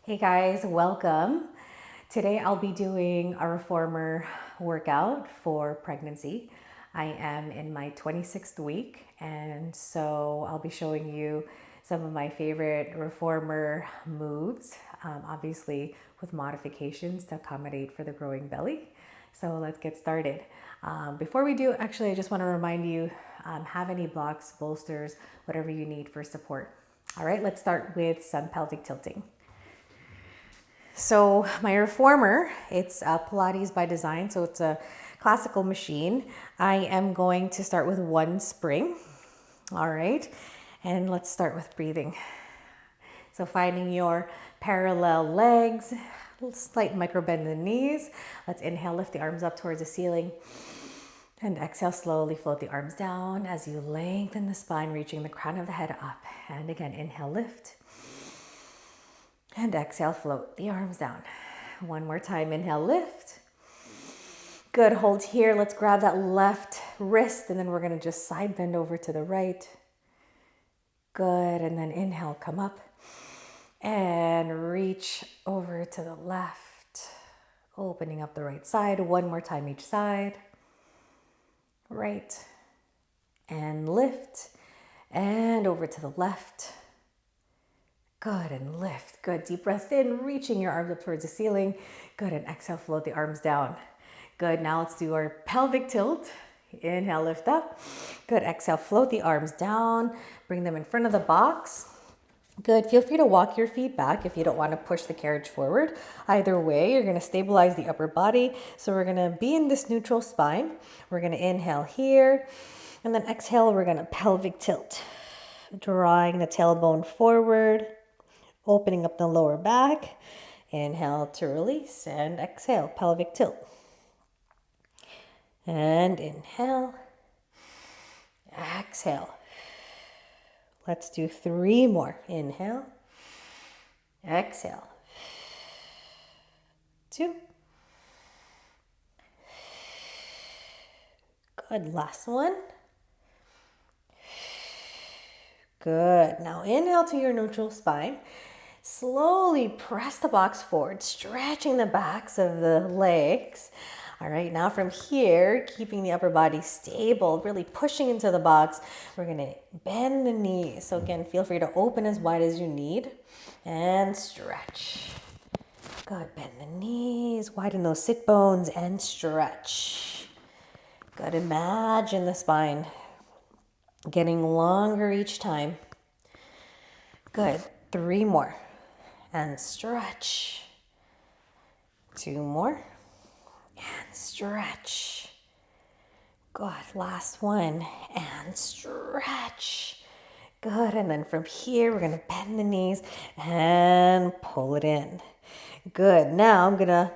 Hey guys, welcome. Today I'll be doing a reformer workout for pregnancy. I am in my 26th week, and so I'll be showing you some of my favorite reformer moves, obviously with modifications to accommodate for the growing belly. So let's get started. Before we do, actually, I just want to remind you, have any blocks, bolsters, whatever you need for support. All right, let's start with some pelvic tilting. So my reformer, it's Pilates by design, so it's a classical machine. I am going to start with one spring, all right? And let's start with breathing. So finding your parallel legs, slight micro bend in the knees. Let's inhale, lift the arms up towards the ceiling. And exhale, slowly float the arms down as you lengthen the spine, reaching the crown of the head up. And again, inhale, lift. And exhale, float the arms down. One more time, inhale, lift. Good, hold here. Let's grab that left wrist, and then we're gonna just side bend over to the right. Good, and then inhale, come up. And reach over to the left. Opening up the right side, one more time each side. Right, and lift, and over to the left. Good, and lift. Good, deep breath in, reaching your arms up towards the ceiling. Good, and exhale, float the arms down. Good, now let's do our pelvic tilt. Inhale, lift up. Good, exhale, float the arms down. Bring them in front of the box. Good, feel free to walk your feet back if you don't want to push the carriage forward. Either way, you're going to stabilize the upper body. So we're going to be in this neutral spine. We're going to inhale here, and then exhale, we're going to pelvic tilt. Drawing the tailbone forward. Opening up the lower back. Inhale to release and exhale, pelvic tilt. And inhale, exhale. Let's do 3 more. Inhale, exhale. 2. Good, last one. Good, now inhale to your neutral spine. Slowly press the box forward, stretching the backs of the legs. All right, now from here, keeping the upper body stable, really pushing into the box, we're gonna bend the knees. So again, feel free to open as wide as you need and stretch. Good, bend the knees, widen those sit bones and stretch. Good, imagine the spine getting longer each time. Good, 3 more. And stretch. 2 more. And stretch. Good. Last one. And stretch. Good. And then from here, we're going to bend the knees and pull it in. Good. Now I'm going to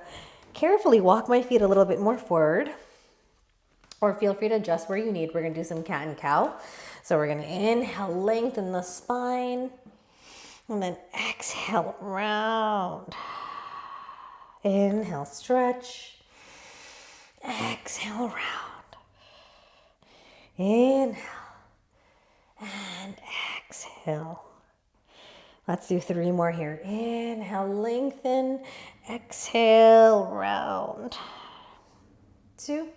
carefully walk my feet a little bit more forward. Or feel free to adjust where you need. We're going to do some cat and cow. So we're going to inhale, lengthen the spine. And then exhale, round. Inhale, stretch. Exhale, round. Inhale. And exhale. Let's do 3 more here. Inhale, lengthen. Exhale, round. 2.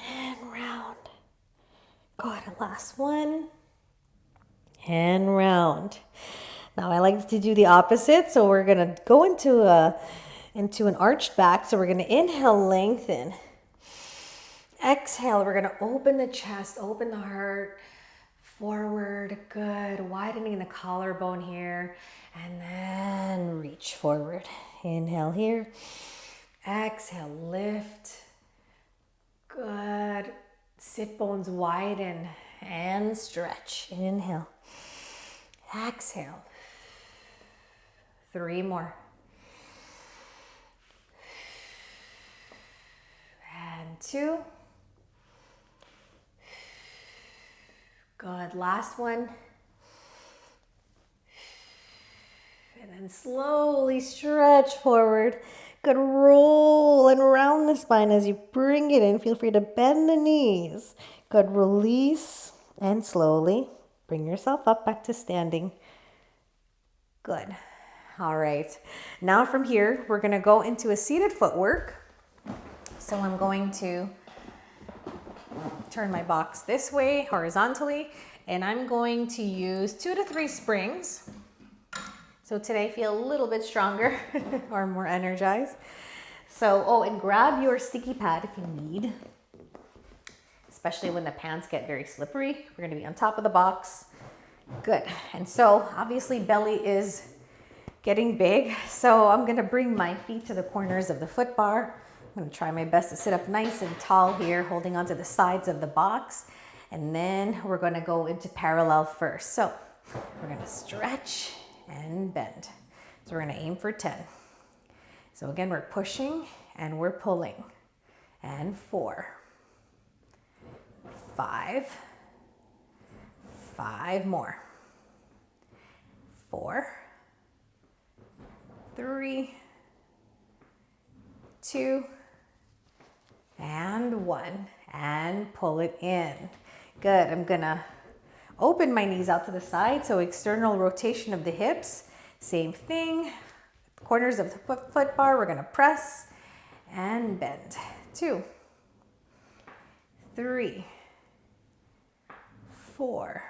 And round. Good, last one. And round. Now I like to do the opposite, so we're gonna go into an arched back. So we're gonna inhale, lengthen. Exhale, we're gonna open the chest, open the heart, forward. Good, widening the collarbone here, and then reach forward. Inhale here. Exhale, lift. Good. Sit bones widen and stretch. Inhale. Exhale. 3 more. And 2. Good. Last one. And then slowly stretch forward. Good. Roll and round the spine as you bring it in. Feel free to bend the knees. Good. Release and slowly bring yourself up back to standing. Good. All right. Now from here, we're gonna go into a seated footwork. So I'm going to turn my box this way horizontally, and I'm going to use 2 to 3 springs. So today I feel a little bit stronger or more energized. So, oh, and grab your sticky pad if you need, especially when the pants get very slippery. We're gonna be on top of the box. Good. And so obviously belly is getting big. So I'm gonna bring my feet to the corners of the foot bar. I'm gonna try my best to sit up nice and tall here, holding onto the sides of the box. And then we're gonna go into parallel first. So we're gonna stretch and bend. So we're gonna aim for 10. So again, we're pushing and we're pulling. And 4, 5, 5 more. 4, 3, 2, and 1. And pull it in. Good. I'm gonna open my knees out to the side, so external rotation of the hips. Same thing. Corners of the foot bar, we're gonna press and bend. 2, 3, 4,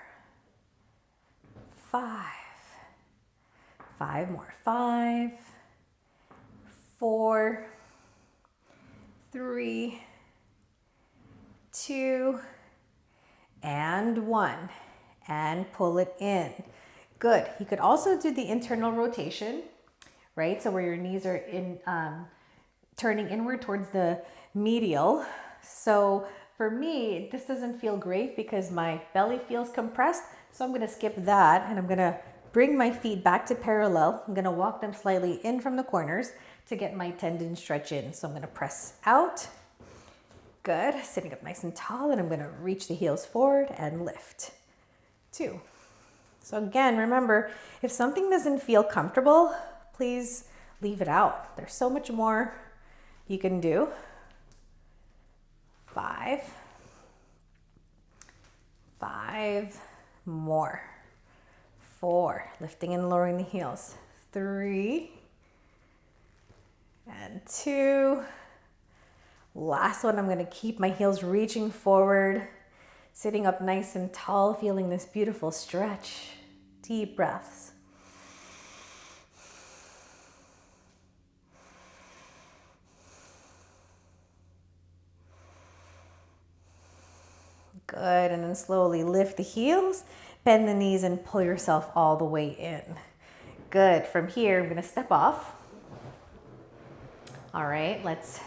5. 5 more. 5, 4, 3, 2, and 1. And pull it in. Good. You could also do the internal rotation, right? So where your knees are in, turning inward towards the medial. So for me, this doesn't feel great because my belly feels compressed. So I'm gonna skip that and I'm gonna bring my feet back to parallel. I'm gonna walk them slightly in from the corners to get my tendon stretch in. So I'm gonna press out. Good, sitting up nice and tall, and I'm gonna reach the heels forward and lift. 2. So again, remember, if something doesn't feel comfortable, please leave it out. There's so much more you can do. 5, 5 more. 4, lifting and lowering the heels. 3, and 2. Last one, I'm gonna keep my heels reaching forward, sitting up nice and tall, feeling this beautiful stretch. Deep breaths. Good, and then slowly lift the heels, bend the knees, and pull yourself all the way in. Good, from here, I'm gonna step off. All right, let's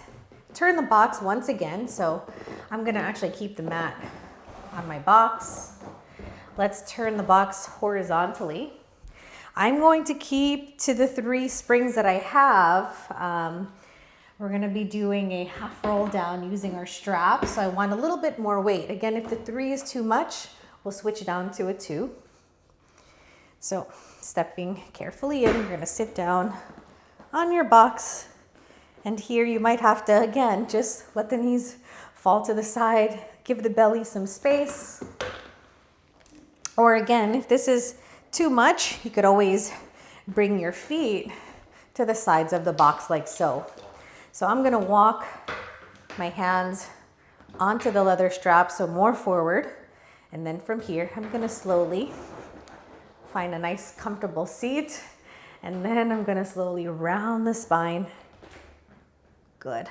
turn the box once again. So I'm gonna actually keep the mat on my box. Let's turn the box horizontally. I'm going to keep to the 3 springs that I have. We're gonna be doing a half roll down using our straps. So I want a little bit more weight. Again, if the 3 is too much, we'll switch down to a 2. So stepping carefully in, you're gonna sit down on your box. And here you might have to, again, just let the knees fall to the side, give the belly some space. Or again, if this is too much, you could always bring your feet to the sides of the box like so. So I'm gonna walk my hands onto the leather strap, so more forward. And then from here, I'm gonna slowly find a nice comfortable seat. And then I'm gonna slowly round the spine. Good.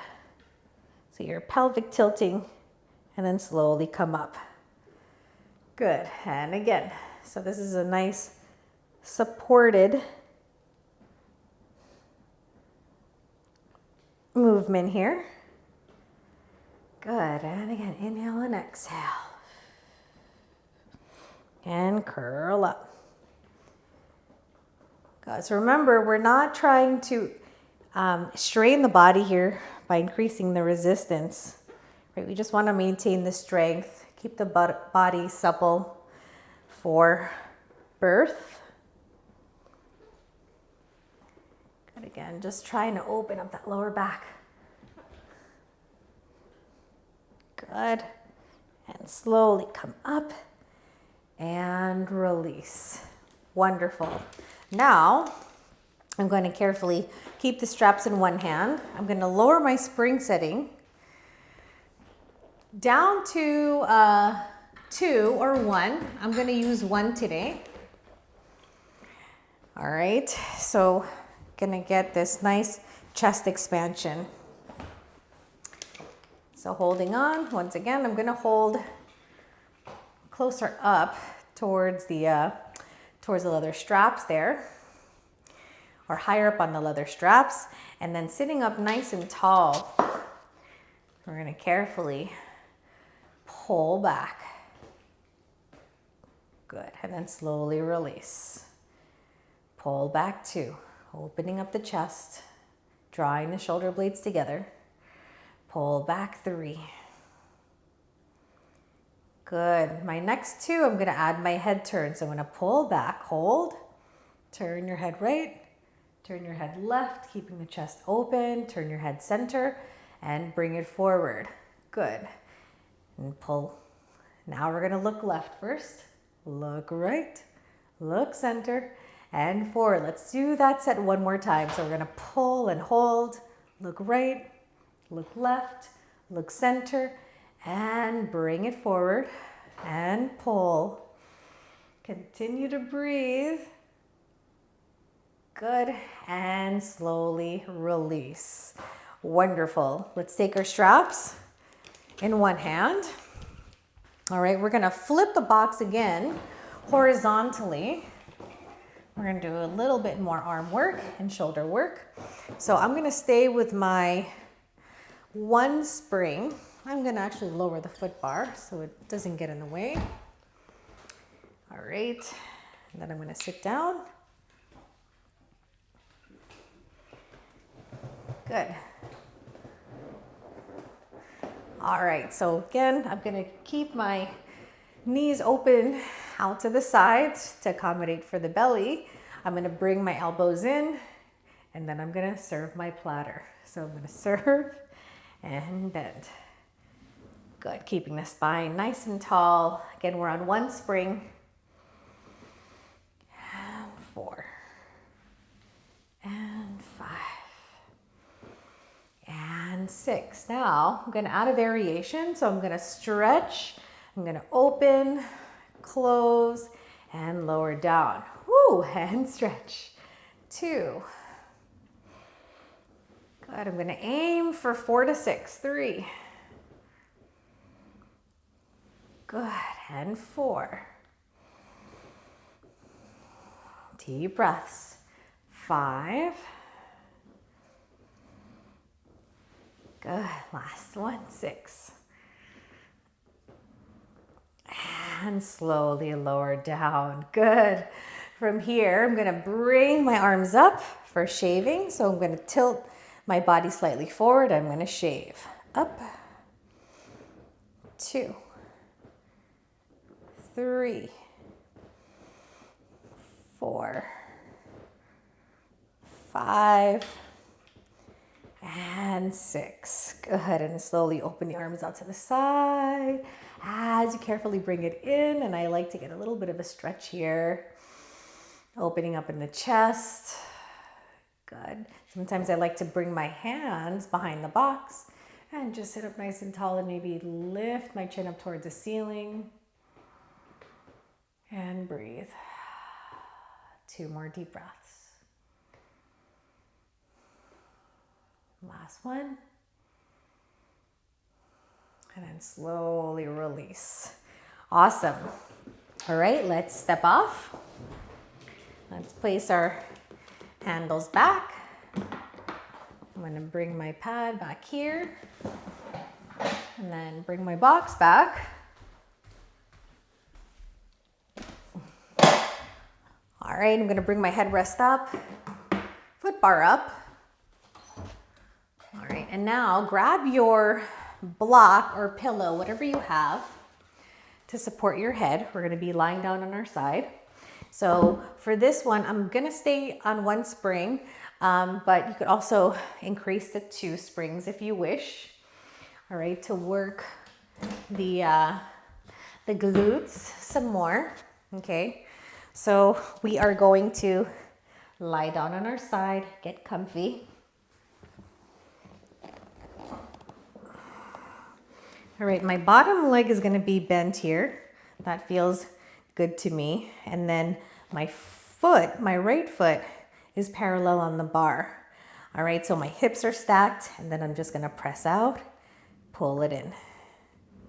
So your pelvic tilting and then slowly come up. Good. And again, so this is a nice supported movement here. Good. And again, inhale and exhale. And curl up. Good. So remember, we're not trying to strain the body here by increasing the resistance. Right? We just want to maintain the strength, keep the body supple for birth. Good. Again, just trying to open up that lower back. Good. And slowly come up and release. Wonderful. Now, I'm going to carefully keep the straps in one hand. I'm going to lower my spring setting down to 2 or 1. I'm going to use 1 today. All right, so gonna get this nice chest expansion. So holding on, once again, I'm gonna hold closer up towards the leather straps there, or higher up on the leather straps, and then sitting up nice and tall. We're gonna carefully pull back. Good, and then slowly release. Pull back 2, opening up the chest, drawing the shoulder blades together. Pull back 3. Good. My next 2, I'm going to add my head turn. So I'm going to pull back, hold, turn your head right, turn your head left, keeping the chest open, turn your head center, and bring it forward. Good. And pull. Now we're going to look left first, look right, look center, and forward. Let's do that set one more time. So we're going to pull and hold, look right, look left, look center, and bring it forward and pull. Continue to breathe. Good. And slowly release. Wonderful. Let's take our straps in one hand. All right, we're going to flip the box again horizontally. We're going to do a little bit more arm work and shoulder work. So I'm going to stay with my 1 spring. I'm going to actually lower the foot bar so it doesn't get in the way. All right. And then I'm going to sit down. Good. All right. So again, I'm going to keep my knees open out to the sides to accommodate for the belly. I'm going to bring my elbows in, and then I'm going to serve my platter. So I'm going to serve and bend. Good. Keeping the spine nice and tall. Again, we're on 1 spring. And 4. And 5. And 6. Now I'm going to add a variation. So I'm going to stretch. I'm going to open, close, and lower down. Woo, and stretch. 2. Good. I'm going to aim for 4 to 6. 3. Good. And 4. Deep breaths. 5. Good. Last one. 6. And slowly lower down. Good. From here, I'm going to bring my arms up for shaving. So I'm going to tilt my body slightly forward. I'm going to shave. Up. 2. 3. 4. 5. And 6. Good. And slowly open the arms out to the side as you carefully bring it in. And I like to get a little bit of a stretch here. Opening up in the chest. Good. Sometimes I like to bring my hands behind the box and just sit up nice and tall and maybe lift my chin up towards the ceiling. And breathe. 2 more deep breaths. Last one. And then slowly release. Awesome. All right, let's step off. Let's place our handles back. I'm going to bring my pad back here. And then bring my box back. All right, I'm going to bring my headrest up, foot bar up. All right, and now grab your block or pillow, whatever you have, to support your head. We're going to be lying down on our side. So for this one, I'm going to stay on 1 spring, but you could also increase to 2 springs if you wish. All right, to work the glutes some more. Okay, so we are going to Lie down on our side, get comfy. All right, my bottom leg is gonna be bent here. That feels good to me. And then my foot, my right foot, is parallel on the bar. All right, so my hips are stacked, and then I'm just gonna press out, pull it in.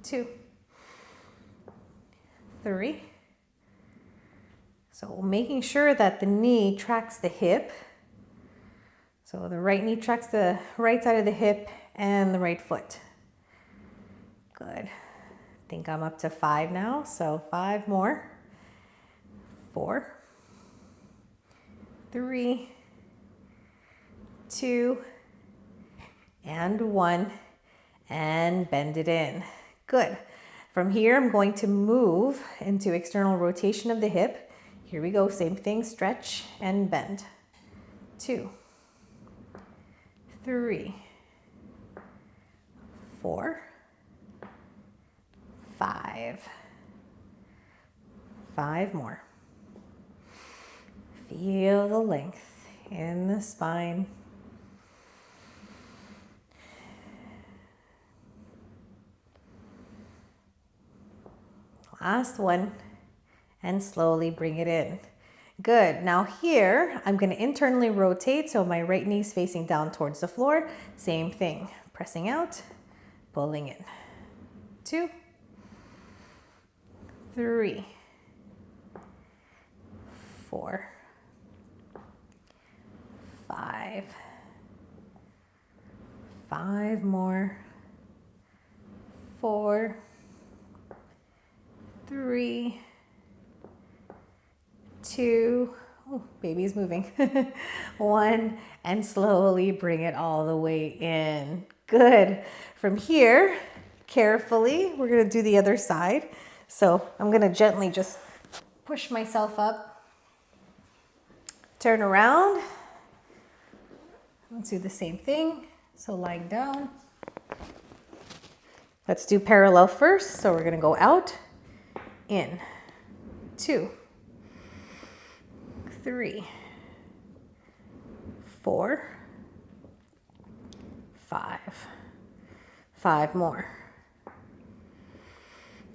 2, 3. So making sure that the knee tracks the hip. So the right knee tracks the right side of the hip and the right foot. Good. I think I'm up to 5 now, so 5 more. 4, 3, 2, and 1, and bend it in. Good. From here, I'm going to move into external rotation of the hip. Here we go, same thing, stretch and bend. 2, 3, 4, 5. 5 more. Feel the length in the spine. Last one, and slowly bring it in. Good. Now here, I'm going to internally rotate, so my right knee is facing down towards the floor. Same thing, pressing out, pulling in. 2, 3, 4, 5. 5 more. 4, 3, 2, oh, baby's moving. 1, and slowly bring it all the way in. Good. From here, carefully, we're going to do the other side. So I'm going to gently just push myself up, turn around. Let's do the same thing. So lying down. Let's do parallel first. So we're going to go out, in, 2, 3, 4, 5. 5 more.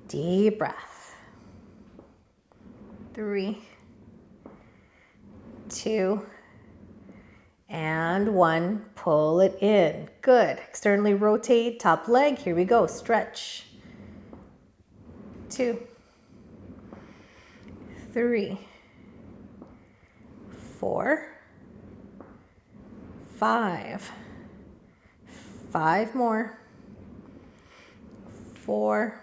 Deep breath. 3, 2, and 1. Pull it in. Good. Externally rotate, top leg. Here we go. Stretch. 2, 3, 4, 5. 5 more. 4,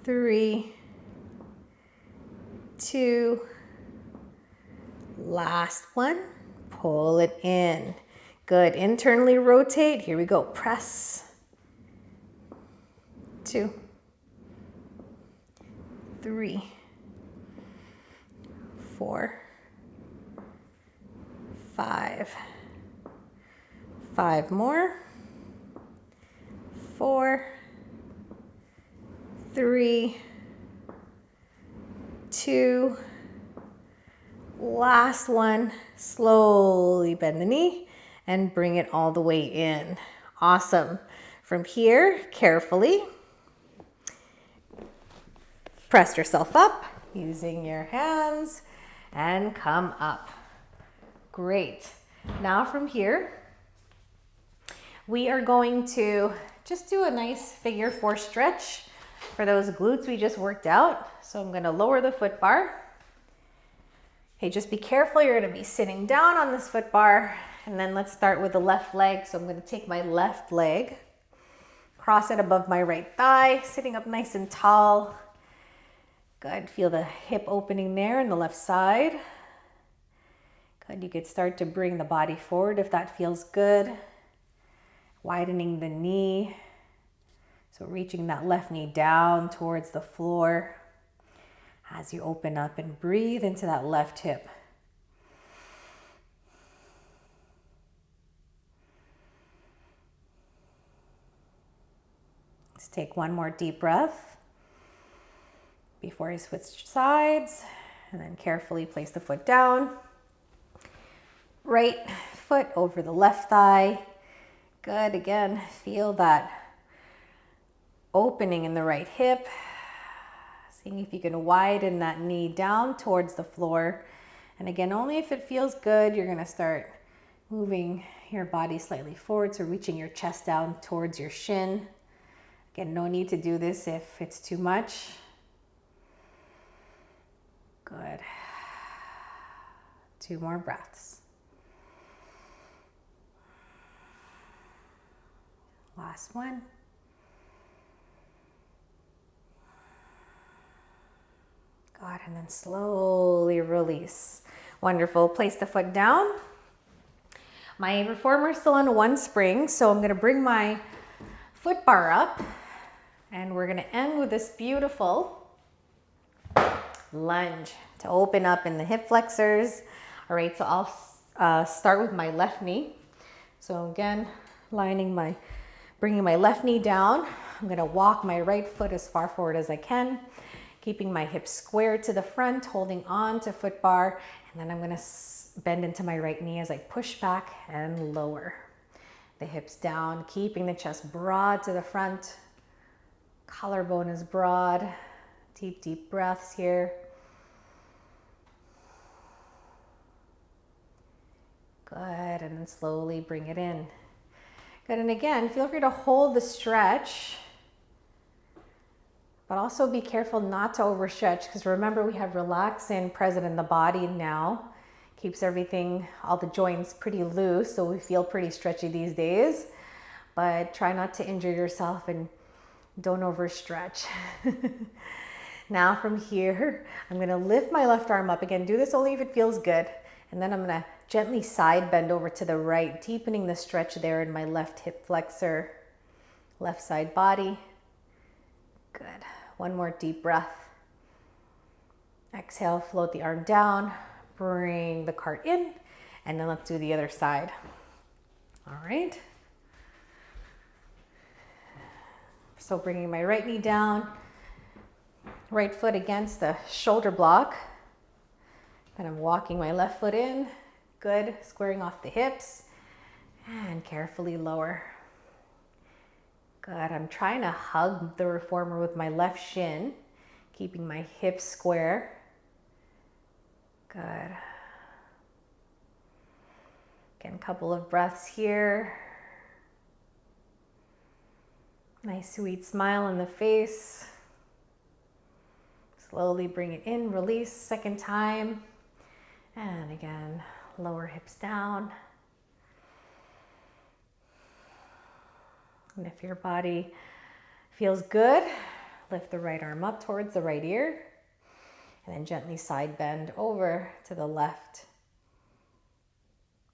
3, 2. Last one. Pull it in. Good. Internally rotate. Here we go. Press. 2, 3, 4, 5. 5 more. 4, 3, 2. Last one. Slowly bend the knee and bring it all the way in. Awesome. From here, carefully press yourself up using your hands and come up. Great. Now from here, we are going to just do a nice figure 4 stretch for those glutes we just worked out. So I'm going to lower the foot bar. Okay, just be careful. You're going to be sitting down on this foot bar. And then let's start with the left leg. So I'm going to take my left leg, cross it above my right thigh, sitting up nice and tall. Good. Feel the hip opening there in the left side. Good. You could start to bring the body forward if that feels good. Widening the knee. So reaching that left knee down towards the floor as you open up and breathe into that left hip. Let's take one more deep breath before you switch sides. and then carefully place the foot down. Right foot over the left thigh. Good, again, feel that opening in the right hip. Seeing if you can widen that knee down towards the floor. And again, only if it feels good, you're gonna start moving your body slightly forward, so reaching your chest down towards your shin. Again, no need to do this if it's too much. Good. 2 more breaths. Last one. Good, and then slowly release. Wonderful, place the foot down. My reformer is still on one spring, so I'm gonna bring my foot bar up and we're gonna end with this beautiful lunge to open up in the hip flexors. All right, so I'll start with my left knee. So again, bringing my left knee down. I'm gonna walk my right foot as far forward as I can, keeping my hips square to the front, holding on to foot bar, and then I'm gonna bend into my right knee as I push back and lower. The hips down, keeping the chest broad to the front. Collarbone is broad. Deep, deep breaths here. Good, and then slowly bring it in. Good, and again, feel free to hold the stretch, but also be careful not to overstretch, because remember we have relaxin present in the body now. Keeps everything, all the joints pretty loose, so we feel pretty stretchy these days, but try not to injure yourself and don't overstretch. Now from here, I'm gonna lift my left arm up. Again, do this only if it feels good. And then I'm gonna gently side bend over to the right, deepening the stretch there in my left hip flexor, left side body. Good, one more deep breath. Exhale, float the arm down, bring the cart in, and then let's do the other side. All right. So bringing my right knee down, right foot against the shoulder block. Then I'm walking my left foot in. Good, squaring off the hips and carefully lower. Good, I'm trying to hug the reformer with my left shin, keeping my hips square. Good. Again, a couple of breaths here. Nice sweet smile in the face. Slowly bring it in, release, second time. And again, lower hips down. And if your body feels good, lift the right arm up towards the right ear. And then gently side bend over to the left,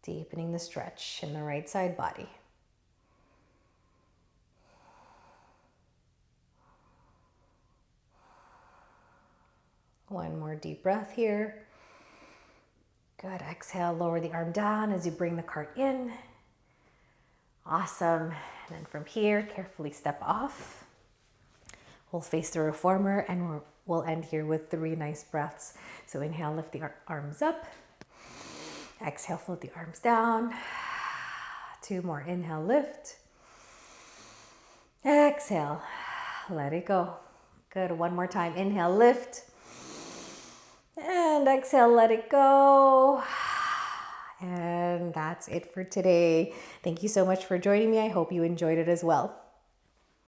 deepening the stretch in the right side body. One more deep breath here. Good, exhale, lower the arm down as you bring the cart in. Awesome, and then from here, carefully step off. We'll face the reformer and we'll end here with 3 nice breaths. So inhale, lift the arms up. Exhale, float the arms down. 2 more, inhale, lift. Exhale, let it go. Good, one more time, inhale, lift. And exhale, let it go. And that's it for today. Thank you so much for joining me. I hope you enjoyed it as well.